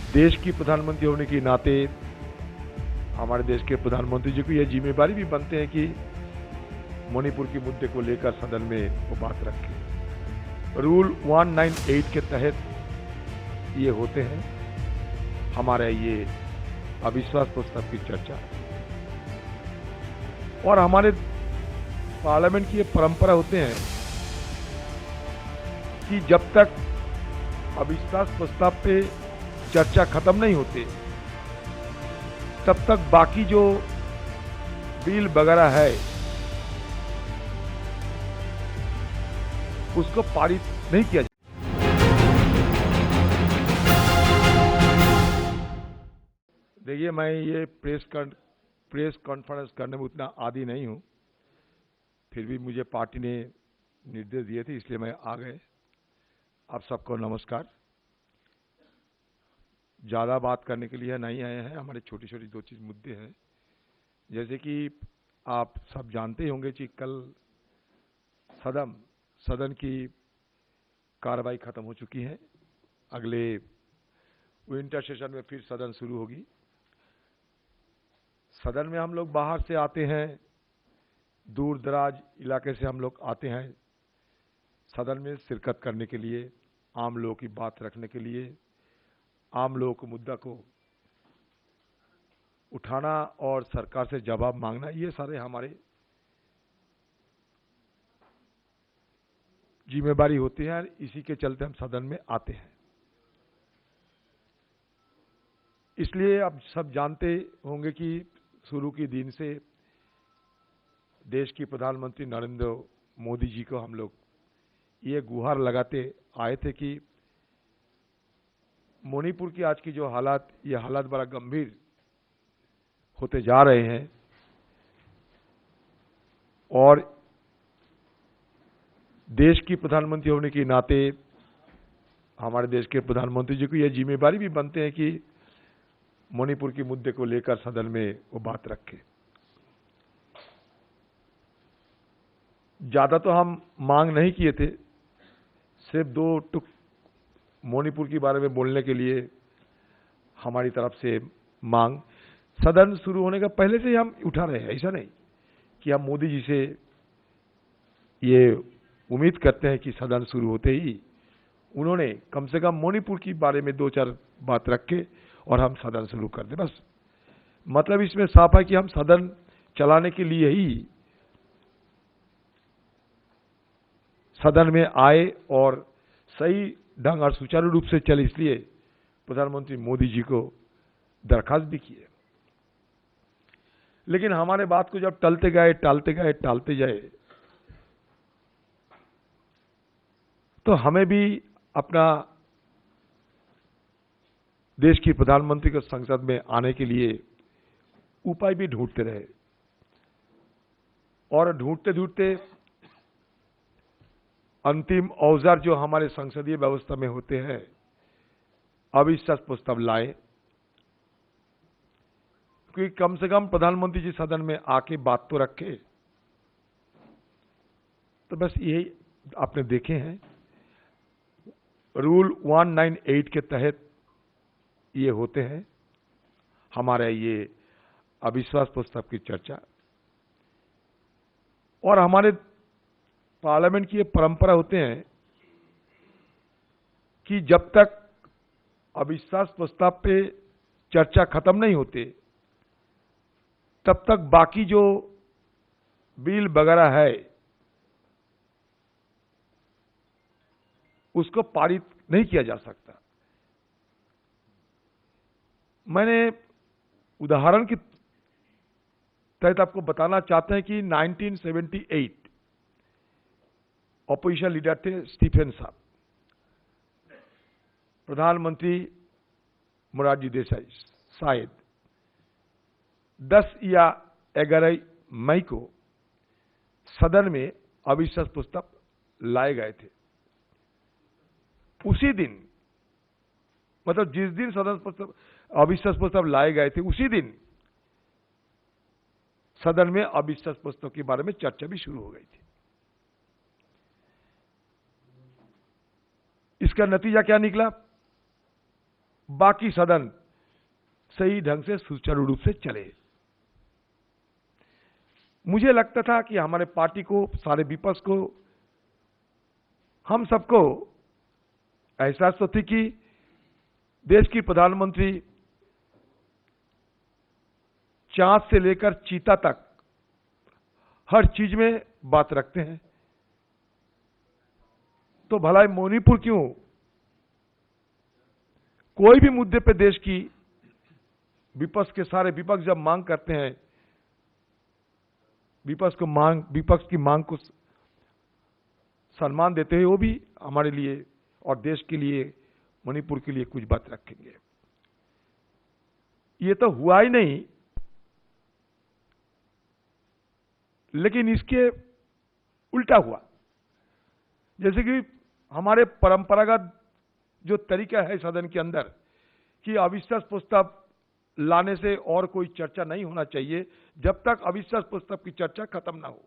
देश की प्रधानमंत्री होने के नाते हमारे देश के प्रधानमंत्री जी को यह जिम्मेदारी भी बनते हैं कि मणिपुर के मुद्दे को लेकर सदन में वो बात रखें। रूल 198 के तहत ये होते हैं हमारे ये अविश्वास प्रस्ताव की चर्चा, और हमारे पार्लियामेंट की ये परंपरा होते हैं कि जब तक अविश्वास प्रस्ताव पे चर्चा खत्म नहीं होते तब तक बाकी जो बिल वगैरह है उसको पारित नहीं किया जाता। देखिए, मैं ये प्रेस कॉन्फ्रेंस करने में उतना आदी नहीं हूं, फिर भी मुझे पार्टी ने निर्देश दिए थे इसलिए मैं आ गए। आप सबको नमस्कार। ज़्यादा बात करने के लिए नहीं आए हैं, हमारे छोटी छोटी दो चीज़ मुद्दे हैं। जैसे कि आप सब जानते ही होंगे कि कल सदन की कार्रवाई खत्म हो चुकी है। अगले विंटर सेशन में फिर सदन शुरू होगी। सदन में हम लोग बाहर से आते हैं, दूर दराज इलाके से हम लोग आते हैं सदन में शिरकत करने के लिए, आम लोगों की बात रखने के लिए, आम लोगों को मुद्दा को उठाना और सरकार से जवाब मांगना, ये सारे हमारे जिम्मेदारी होती है। इसी के चलते हम सदन में आते हैं। इसलिए आप सब जानते होंगे कि शुरू के दिन से देश की प्रधानमंत्री नरेंद्र मोदी जी को हम लोग ये गुहार लगाते आए थे कि मणिपुर की आज की जो हालात, ये हालात बड़ा गंभीर होते जा रहे हैं, और देश की प्रधानमंत्री होने के नाते हमारे देश के प्रधानमंत्री जी को यह जिम्मेदारी भी बनते हैं कि मणिपुर के मुद्दे को लेकर सदन में वो बात रखें। ज्यादा तो हम मांग नहीं किए थे, सिर्फ दो टुक मणिपुर के बारे में बोलने के लिए हमारी तरफ से मांग सदन शुरू होने का पहले से ही हम उठा रहे हैं। ऐसा नहीं कि हम मोदी जी से ये उम्मीद करते हैं कि सदन शुरू होते ही उन्होंने कम से कम मणिपुर के बारे में दो चार बात रखे और हम सदन शुरू कर दें। बस मतलब इसमें साफ है कि हम सदन चलाने के लिए ही सदन में आए और सही ढंग और सुचारू रूप से चले, इसलिए प्रधानमंत्री मोदी जी को दरखास्त भी किए। लेकिन हमारे बात को जब टालते गए तो हमें भी अपना देश की प्रधानमंत्री को संसद में आने के लिए उपाय भी ढूंढते रहे, और ढूंढते अंतिम औजार जो हमारे संसदीय व्यवस्था में होते हैं, अविश्वास प्रस्ताव लाए। क्योंकि कम से कम प्रधानमंत्री जी सदन में आके बात तो रखे। तो बस यही आपने देखे हैं, रूल 198 के तहत ये होते हैं हमारे ये अविश्वास प्रस्ताव की चर्चा, और हमारे पार्लियामेंट की ये परंपरा होते हैं कि जब तक अविश्वास प्रस्ताव पे चर्चा खत्म नहीं होते तब तक बाकी जो बिल वगैरह है उसको पारित नहीं किया जा सकता। मैंने उदाहरण के तहत आपको बताना चाहते हैं कि 1978 ऑपोजिशन लीडर थे स्टीफन साहब, प्रधानमंत्री मोरारजी देसाई शायद 10 या 11 मई को सदन में अविश्वास प्रस्ताव लाए गए थे। उसी दिन, मतलब जिस दिन अविश्वास प्रस्ताव लाए गए थे, उसी दिन सदन में अविश्वास प्रस्ताव के बारे में चर्चा भी शुरू हो गई थी। इसका नतीजा क्या निकला? बाकी सदन सही ढंग से सुचारू रूप से चले। मुझे लगता था कि हमारे पार्टी को, सारे विपक्ष को, हम सबको एहसास तो थी कि देश की प्रधानमंत्री चांद से लेकर चीता तक हर चीज में बात रखते हैं, तो भला मणिपुर क्यों? कोई भी मुद्दे पे देश की विपक्ष के सारे विपक्ष जब मांग करते हैं, विपक्ष की मांग को सम्मान देते हुए वो भी हमारे लिए और देश के लिए, मणिपुर के लिए कुछ बात रखेंगे। ये तो हुआ ही नहीं, लेकिन इसके उल्टा हुआ। जैसे कि हमारे परंपरागत जो तरीका है सदन के अंदर कि अविश्वास प्रस्ताव लाने से और कोई चर्चा नहीं होना चाहिए जब तक अविश्वास प्रस्ताव की चर्चा खत्म ना हो।